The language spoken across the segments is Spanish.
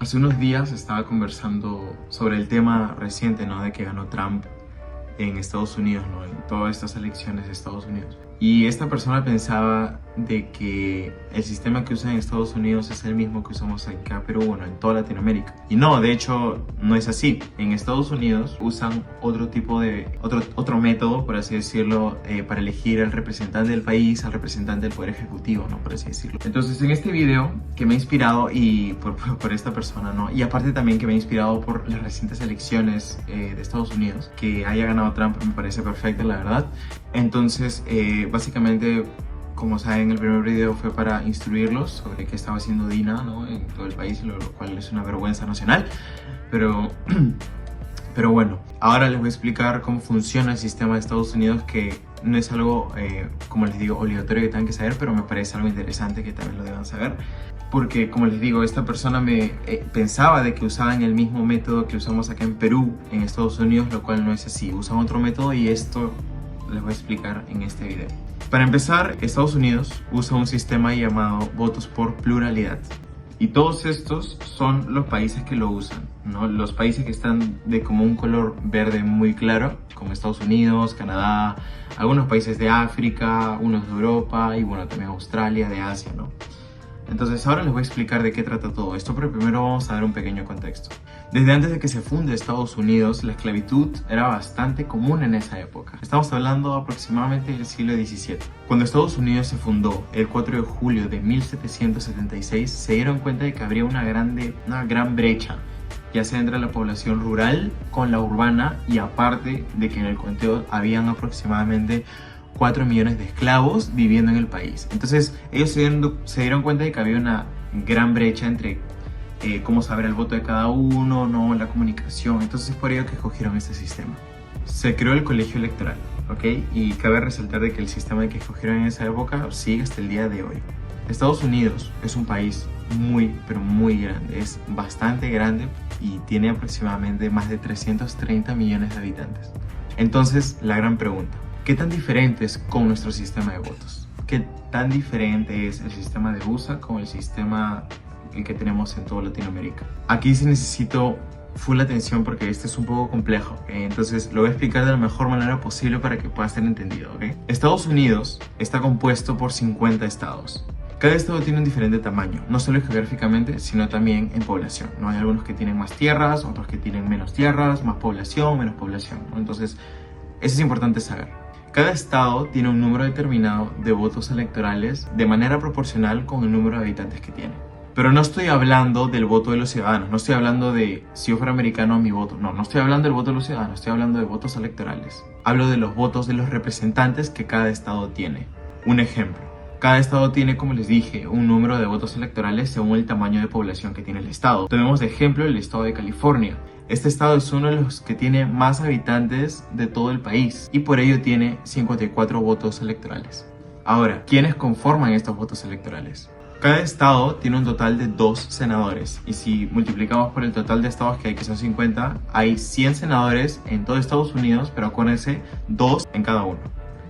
Hace unos días estaba conversando sobre el tema reciente, ¿no? De que ganó Trump en Estados Unidos, ¿no? En todas estas elecciones de Estados Unidos. Y esta persona pensaba de que el sistema que usan en Estados Unidos es el mismo que usamos acá, pero bueno, en toda Latinoamérica. Y no, de hecho, no es así. En Estados Unidos usan otro método, por así decirlo, para elegir al representante del país, al representante del Poder Ejecutivo, ¿no? Por así decirlo. Entonces, en este video, que me ha inspirado y por esta persona, ¿no? Y aparte también que me ha inspirado por las recientes elecciones de Estados Unidos, que haya ganado Trump me parece perfecto, la verdad. Entonces, básicamente, como saben, el primer video fue para instruirlos sobre qué estaba haciendo Dina, ¿no? En todo el país, lo cual es una vergüenza nacional. Pero bueno, ahora les voy a explicar cómo funciona el sistema de Estados Unidos, que no es algo, como les digo, obligatorio que tengan que saber, pero me parece algo interesante que también lo deban saber. Porque, como les digo, esta persona pensaba de que usaban el mismo método que usamos acá en Perú, en Estados Unidos, lo cual no es así. Usan otro método y esto les voy a explicar en este video. Para empezar, Estados Unidos usa un sistema llamado votos por pluralidad. Y todos estos son los países que lo usan, ¿no? Los países que están de como un color verde muy claro, como Estados Unidos, Canadá, algunos países de África, unos de Europa y bueno, también Australia, de Asia, ¿no? Entonces ahora les voy a explicar de qué trata todo esto, pero primero vamos a dar un pequeño contexto. Desde antes de que se funde Estados Unidos, la esclavitud era bastante común en esa época. Estamos hablando aproximadamente del siglo XVII. Cuando Estados Unidos se fundó el 4 de julio de 1776, se dieron cuenta de que habría una gran brecha, ya sea entre la población rural con la urbana, y aparte de que en el conteo habían aproximadamente 4 millones de esclavos viviendo en el país. Entonces ellos se dieron cuenta de que había una gran brecha entre cómo saber el voto de cada uno, ¿no? La comunicación. Entonces es por ello que escogieron este sistema. Se creó el colegio electoral, ¿ok? Y cabe resaltar de que el sistema que escogieron en esa época sigue hasta el día de hoy. Estados Unidos es un país muy, pero muy grande. Es bastante grande y tiene aproximadamente más de 330 millones de habitantes. Entonces, la gran pregunta: ¿qué tan diferente es con nuestro sistema de votos? ¿Qué tan diferente es el sistema de USA con el sistema que tenemos en toda Latinoamérica? Aquí sí necesito full atención porque este es un poco complejo, ¿okay? Entonces lo voy a explicar de la mejor manera posible para que pueda ser entendido, ¿okay? Estados Unidos está compuesto por 50 estados. Cada estado tiene un diferente tamaño, no solo geográficamente, sino también en población, ¿no? Hay algunos que tienen más tierras, otros que tienen menos tierras, más población, menos población, ¿no? Entonces, eso es importante saber. Cada estado tiene un número determinado de votos electorales de manera proporcional con el número de habitantes que tiene. Pero no estoy hablando del voto de los ciudadanos, no estoy hablando de si yo fuera americano mi voto, no estoy hablando del voto de los ciudadanos, estoy hablando de votos electorales. Hablo de los votos de los representantes que cada estado tiene. Un ejemplo: cada estado tiene, como les dije, un número de votos electorales según el tamaño de población que tiene el estado. Tomemos de ejemplo el estado de California. Este estado es uno de los que tiene más habitantes de todo el país y por ello tiene 54 votos electorales. Ahora, ¿quiénes conforman estos votos electorales? Cada estado tiene un total de 2 senadores, y si multiplicamos por el total de estados que son 50, hay 100 senadores en todo Estados Unidos, pero acuérdense, 2 en cada uno.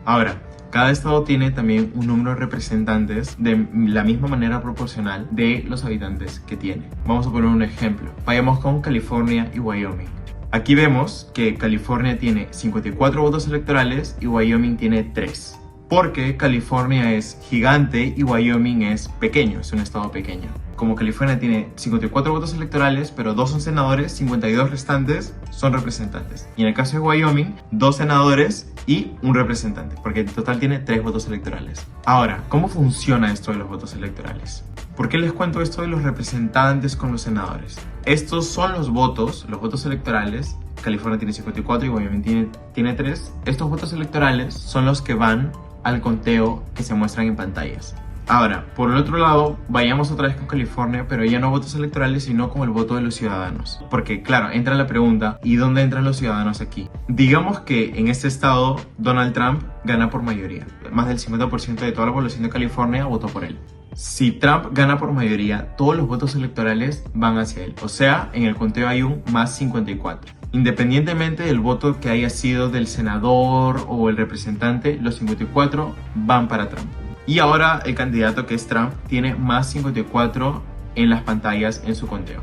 Ahora, cada estado tiene también un número de representantes de la misma manera proporcional de los habitantes que tiene. Vamos a poner un ejemplo. Vayamos con California y Wyoming. Aquí vemos que California tiene 54 votos electorales y Wyoming tiene 3. Porque California es gigante y Wyoming es pequeño, es un estado pequeño. Como California tiene 54 votos electorales, pero 2 son senadores, 52 restantes son representantes. Y en el caso de Wyoming, 2 senadores y un representante, porque en total tiene 3 votos electorales. Ahora, ¿cómo funciona esto de los votos electorales? ¿Por qué les cuento esto de los representantes con los senadores? Estos son los votos electorales. California tiene 54 y Wyoming tiene 3. Estos votos electorales son los que van al conteo que se muestran en pantallas. Ahora, por el otro lado, vayamos otra vez con California, pero ya no votos electorales, sino con el voto de los ciudadanos. Porque, claro, entra la pregunta: ¿y dónde entran los ciudadanos aquí? Digamos que en este estado Donald Trump gana por mayoría. Más del 50% de toda la población de California votó por él. Si Trump gana por mayoría, todos los votos electorales van hacia él. O sea, en el conteo hay un más 54. Independientemente del voto que haya sido del senador o el representante, los 54 van para Trump. Y ahora el candidato, que es Trump, tiene más 54 en las pantallas en su conteo.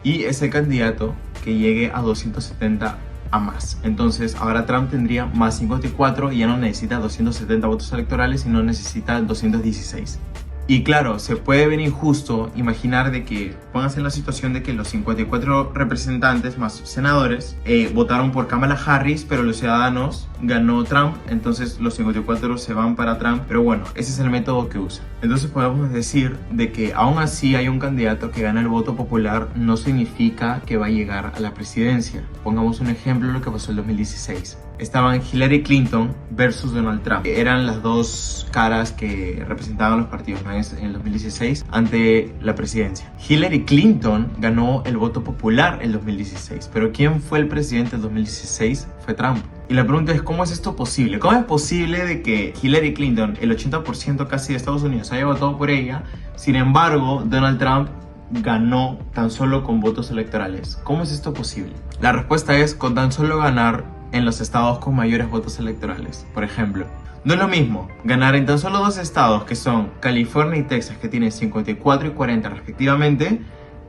y ese candidato que llegue a 270 a más. Entonces ahora Trump tendría más 54 y ya no necesita 270 votos electorales, sino necesita 216. Y claro, se puede ver injusto imaginar de que pónganse en la situación de que los 54 representantes más senadores votaron por Kamala Harris, pero los ciudadanos ganó Trump, entonces los 54 se van para Trump, pero bueno, ese es el método que usa. Entonces podemos decir de que aún así hay un candidato que gana el voto popular, no significa que va a llegar a la presidencia. Pongamos un ejemplo de lo que pasó en 2016. Estaban Hillary Clinton versus Donald Trump. Eran las dos caras que representaban los partidos, ¿no? En el 2016 ante la presidencia. Hillary Clinton ganó el voto popular en 2016, pero ¿quién fue el presidente en 2016? Fue Trump. Y la pregunta es, ¿cómo es esto posible? ¿Cómo es posible de que Hillary Clinton, el 80% casi de Estados Unidos, haya votado por ella? Sin embargo, Donald Trump ganó tan solo con votos electorales. ¿Cómo es esto posible? La respuesta es con tan solo ganar en los estados con mayores votos electorales. Por ejemplo, no es lo mismo ganar en tan solo dos estados que son California y Texas, que tienen 54 y 40 respectivamente,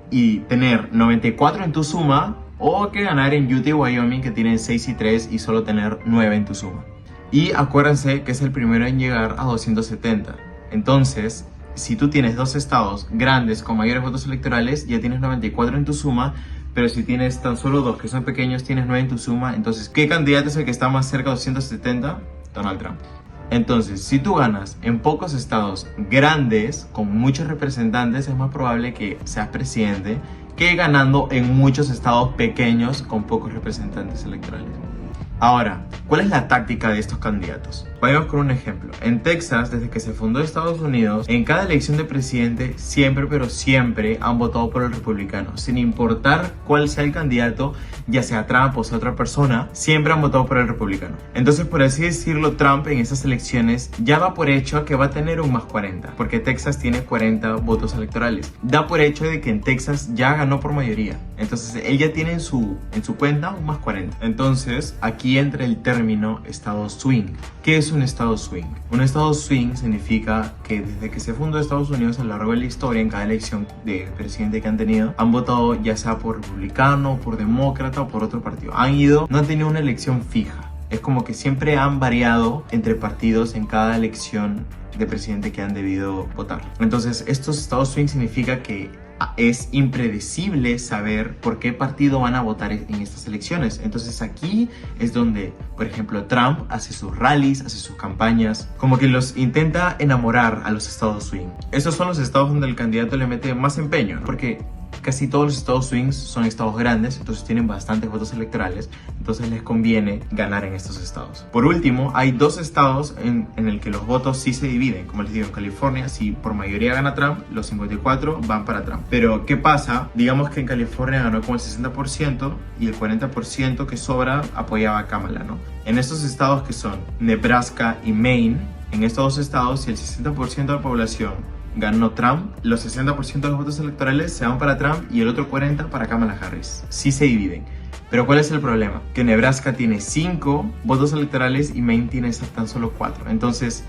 y tener 94 en tu suma, o que ganar en Utah y Wyoming, que tienen 6 y 3 y solo tener 9 en tu suma. Y acuérdense que es el primero en llegar a 270. Entonces, si tú tienes dos estados grandes con mayores votos electorales, ya tienes 94 en tu suma. Pero si tienes tan solo dos que son pequeños, tienes 9 en tu suma. Entonces, ¿qué candidato es el que está más cerca de 270? Donald Trump. Entonces, si tú ganas en pocos estados grandes, con muchos representantes, es más probable que seas presidente que ganando en muchos estados pequeños con pocos representantes electorales. Ahora, ¿cuál es la táctica de estos candidatos? Vayamos con un ejemplo. En Texas, desde que se fundó Estados Unidos, en cada elección de presidente, siempre, pero siempre han votado por el republicano. Sin importar cuál sea el candidato, ya sea Trump o sea otra persona, siempre han votado por el republicano. Entonces, por así decirlo, Trump en estas elecciones ya da por hecho que va a tener un más 40, porque Texas tiene 40 votos electorales. Da por hecho de que en Texas ya ganó por mayoría. Entonces, él ya tiene en su cuenta un más 40. Entonces, aquí entra el término estado swing. ¿Qué es un estado swing? Un estado swing significa que desde que se fundó Estados Unidos a lo largo de la historia, en cada elección de presidente que han tenido, han votado ya sea por republicano, por demócrata o por otro partido. No han tenido una elección fija. Es como que siempre han variado entre partidos en cada elección de presidente que han debido votar. Entonces, estos estados swing significa que es impredecible saber por qué partido van a votar en estas elecciones. Entonces aquí es donde, por ejemplo, Trump hace sus rallies, hace sus campañas, como que los intenta enamorar a los estados swing. Esos son los estados donde el candidato le mete más empeño, ¿no? Porque casi todos los estados swings son estados grandes, entonces tienen bastantes votos electorales, entonces les conviene ganar en estos estados. Por último, hay dos estados en el que los votos sí se dividen. Como les digo, en California, si por mayoría gana Trump, los 54 van para Trump. Pero, ¿qué pasa? Digamos que en California ganó con el 60% y el 40% que sobra apoyaba a Kamala, ¿no? En estos estados que son Nebraska y Maine, en estos dos estados, si el 60% de la población ganó Trump, los 60% de los votos electorales se van para Trump y el otro 40% para Kamala Harris. Sí se dividen. Pero ¿cuál es el problema? Que Nebraska tiene 5 votos electorales y Maine tiene tan solo 4. Entonces,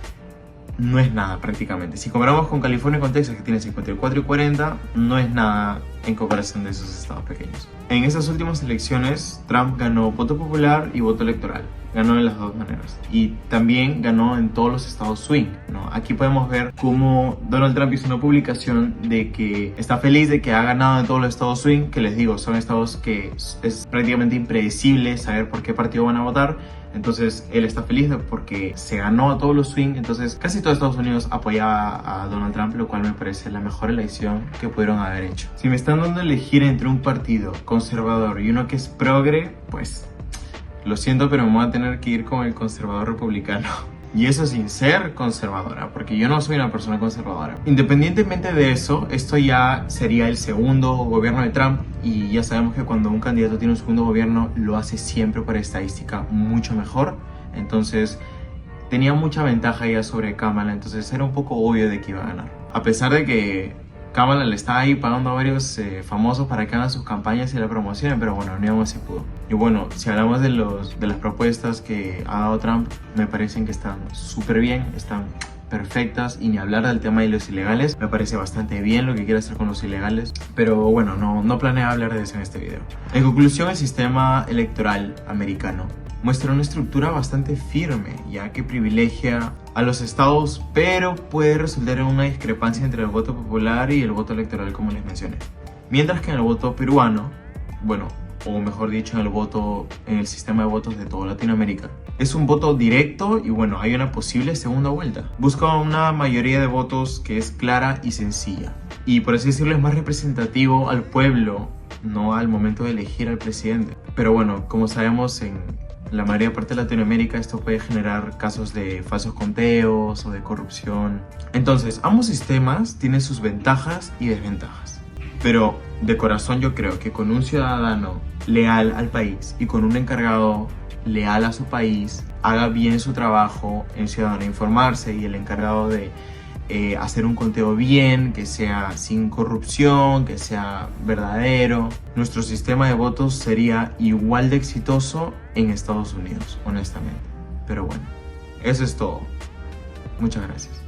no es nada prácticamente. Si comparamos con California y con Texas, que tiene 54 y 40, no es nada en comparación de esos estados pequeños. En esas últimas elecciones, Trump ganó voto popular y voto electoral. Ganó de las dos maneras. Y también ganó en todos los estados swing, ¿no? Aquí podemos ver cómo Donald Trump hizo una publicación de que está feliz de que ha ganado en todos los estados swing, que les digo, son estados que es prácticamente impredecible saber por qué partido van a votar. Entonces él está feliz porque se ganó a todos los swing. Entonces casi todo Estados Unidos apoyaba a Donald Trump, lo cual me parece la mejor elección que pudieron haber hecho. Si me están dando a elegir entre un partido conservador y uno que es progre, pues lo siento, pero me voy a tener que ir con el conservador republicano. Y eso sin ser conservadora, porque yo no soy una persona conservadora. Independientemente de eso, esto ya sería el segundo gobierno de Trump. Y ya sabemos que cuando un candidato tiene un segundo gobierno, lo hace siempre por estadística mucho mejor. Entonces, tenía mucha ventaja ya sobre Kamala. Entonces, era un poco obvio de que iba a ganar. A pesar de que Kamala le está ahí pagando a varios famosos para que hagan sus campañas y la promocionen, pero bueno, ni aún así pudo. Y bueno, si hablamos de las propuestas que ha dado Trump, me parecen que están súper bien, están perfectas, y ni hablar del tema de los ilegales. Me parece bastante bien lo que quiere hacer con los ilegales, pero bueno, no planeo hablar de eso en este video. En conclusión, el sistema electoral americano muestra una estructura bastante firme, ya que privilegia a los estados, pero puede resultar en una discrepancia entre el voto popular y el voto electoral, como les mencioné. Mientras que en el voto peruano, bueno, o mejor dicho, en el sistema de votos de toda Latinoamérica, es un voto directo y bueno, hay una posible segunda vuelta. Busca una mayoría de votos que es clara y sencilla, y por así decirlo es más representativo al pueblo, no al momento de elegir al presidente. Pero bueno, como sabemos, en la mayoría parte de Latinoamérica esto puede generar casos de falsos conteos o de corrupción. Entonces, ambos sistemas tienen sus ventajas y desventajas. Pero de corazón yo creo que con un ciudadano leal al país y con un encargado leal a su país, haga bien su trabajo, el ciudadano informarse y el encargado de hacer un conteo bien, que sea sin corrupción, que sea verdadero, nuestro sistema de votos sería igual de exitoso en Estados Unidos, honestamente. Pero bueno, eso es todo. Muchas gracias.